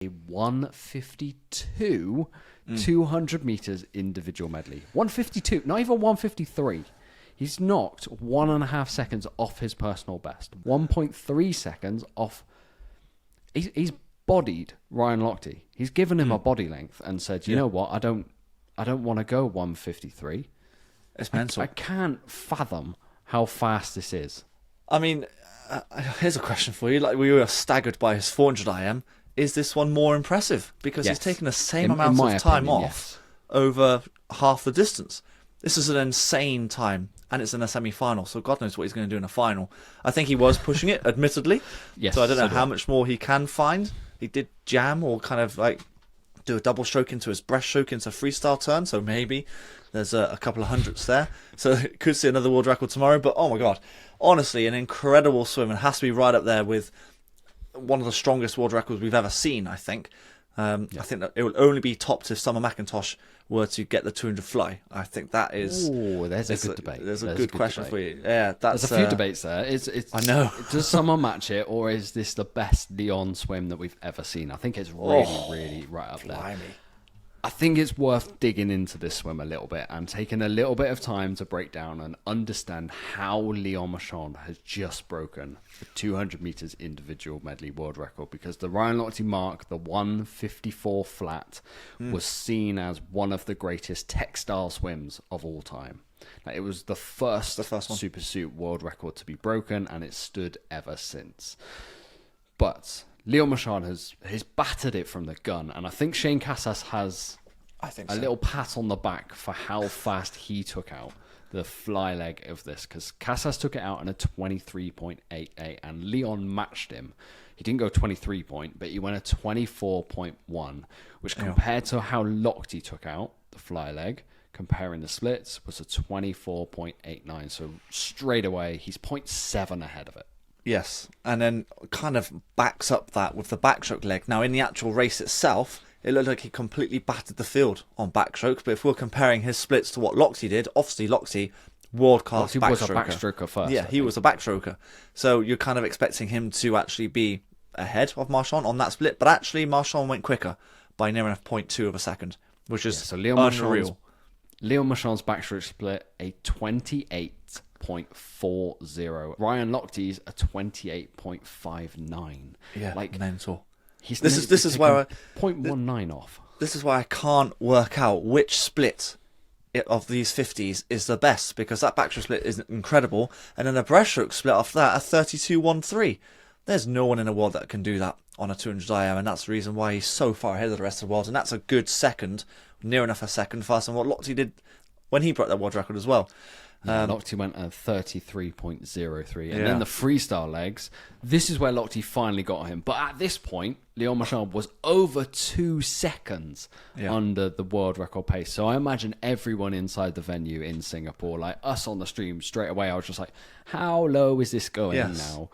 152 200 meters individual medley. 152, not even 153. He's knocked 1.5 seconds off his personal best. 1.3 seconds off. He's bodied Ryan Lochte. He's given him a body length and said, you know what, I don't want to go 153. It's mental. I can't fathom how fast this is. I mean, here's a question for you. Like, we were staggered by his 400 IM. Is this one more impressive? Because he's taken the same amount of time off over half the distance. This is an insane time, and it's in a semi-final, so God knows what he's going to do in a final. I think he was pushing it, admittedly. Yes, so I don't know how much more he can find. He did jam or kind of like do a double stroke into his breaststroke into freestyle turn, so maybe there's a couple of hundredths there. So could see another world record tomorrow, but oh my God. Honestly, an incredible swim, and has to be right up there with one of the strongest world records we've ever seen, I think. I think that it will only be topped if Summer McIntosh were to get the 200 fly. I think that is... Oh, there's a good debate. There's a good question for you. Yeah, there's a few debates there. I know. Does someone match it, or is this the best Leon swim that we've ever seen? I think it's really right up there. Blimey. I think it's worth digging into this swim a little bit and taking a little bit of time to break down and understand how Leon Marchand has just broken the 200 meters individual medley world record, because the Ryan Lochte mark, the 154 flat, was seen as one of the greatest textile swims of all time. Now, it was the first one. Supersuit world record to be broken, and it's stood ever since. But Leon Marchand has battered it from the gun, and I think Shane Casas has a little pat on the back for how fast he took out the fly leg of this, because Casas took it out in a 23.88, and Leon matched him. He didn't go 23 point, but he went a 24.1, which compared to how Lochte took out the fly leg, comparing the splits, was a 24.89. So straight away, he's 0.7 ahead of it. Yes, and then kind of backs up that with the backstroke leg. Now, in the actual race itself, it looked like he completely battered the field on backstroke, but if we're comparing his splits to what Lochte did, obviously Lochte, world-class backstroker. He was a backstroker first. Yeah, he was a backstroker. So you're kind of expecting him to actually be ahead of Marchand on that split, but actually Marchand went quicker by near enough 0.2 of a second, which is unreal. Leon Marchand's backstroke split, a 28.40. Ryan Lochte's a 28.59. Yeah, like mental. This is where 0.19 off. This is why I can't work out which split of these 50s is the best, because that backstroke split is incredible, and then the breaststroke split after that, a 32.13. There's no one in the world that can do that on a 200 IM, and that's the reason why he's so far ahead of the rest of the world, and that's a good second, near enough a second faster than what Lochte did when he broke that world record as well. Lochte went at 33.03, and then the freestyle legs, this is where Lochte finally got him, but at this point Leon Marchand was over 2 seconds under the world record pace. So I imagine everyone inside the venue in Singapore, like us on the stream, straight away I was just like, how low is this going now?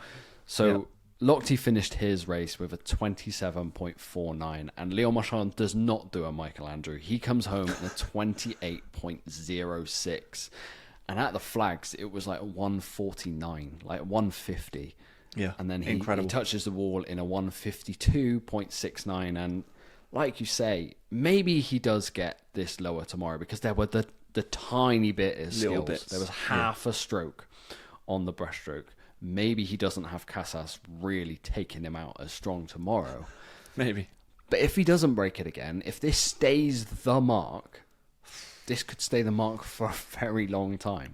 So Lochte finished his race with a 27.49, and Leon Marchand does not do a Michael Andrew. He comes home in a 28.06. And at the flags, it was like 149, like 150. Yeah, and then he touches the wall in a 152.69. And like you say, maybe he does get this lower tomorrow, because there were the tiny bit of skills. There was half a stroke on the breaststroke. Maybe he doesn't have Casas really taking him out as strong tomorrow. Maybe. But if he doesn't break it again, if this stays the mark, this could stay the mark for a very long time.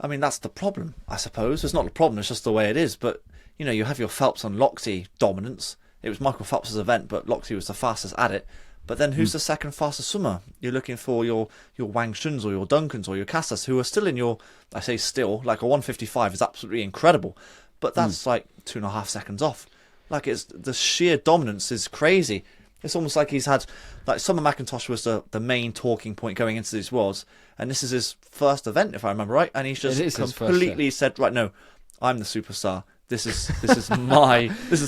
I mean, that's the problem, I suppose. It's not the problem, it's just the way it is. But, you know, you have your Phelps and Lochte dominance. It was Michael Phelps' event, but Lochte was the fastest at it. But then who's the second fastest swimmer? You're looking for your Wang Shuns or your Duncans or your Casas, who are still in your, I say still, like a 155 is absolutely incredible. But that's like 2.5 seconds off. Like, it's the sheer dominance is crazy. It's almost like he's had, like, Summer McIntosh was the main talking point going into these worlds, and this is his first event, if I remember right, and he's just completely said, right, no, I'm the superstar. This is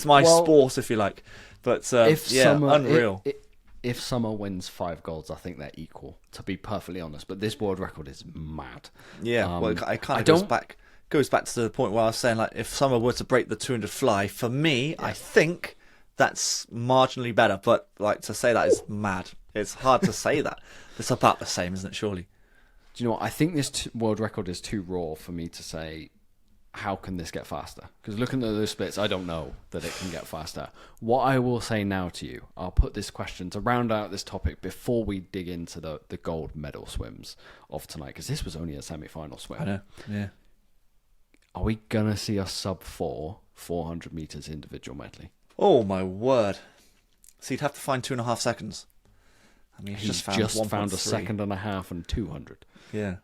my sport, if you like. But unreal. If Summer wins 5 golds, I think they're equal, to be perfectly honest. But this world record is mad. Yeah, well, it kind of goes back to the point where I was saying, like, if Summer were to break the 200 fly, for me, I think that's marginally better. But like to say that is mad. It's hard to say that. It's about the same, isn't it? Surely. Do you know what? I think this world record is too raw for me to say, how can this get faster? Because looking at those splits, I don't know that it can get faster. What I will say now to you, I'll put this question to round out this topic before we dig into the gold medal swims of tonight, because this was only a semi-final swim. I know, yeah. Are we going to see a sub-4 400 metres individual medley? Oh, my word. So you'd have to find 2.5 seconds. I mean, He's just found a second and a half and 200. Yeah.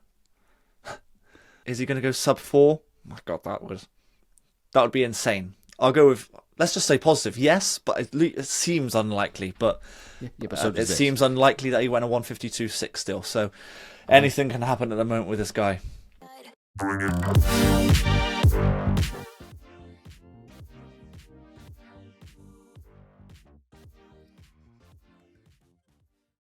Is he going to go sub-4? My God, that would be insane. I'll go with, let's just say positive. Yes, but it seems unlikely. But, but so it seems unlikely that he went a 152.6 still. So anything can happen at the moment with this guy. Bring it.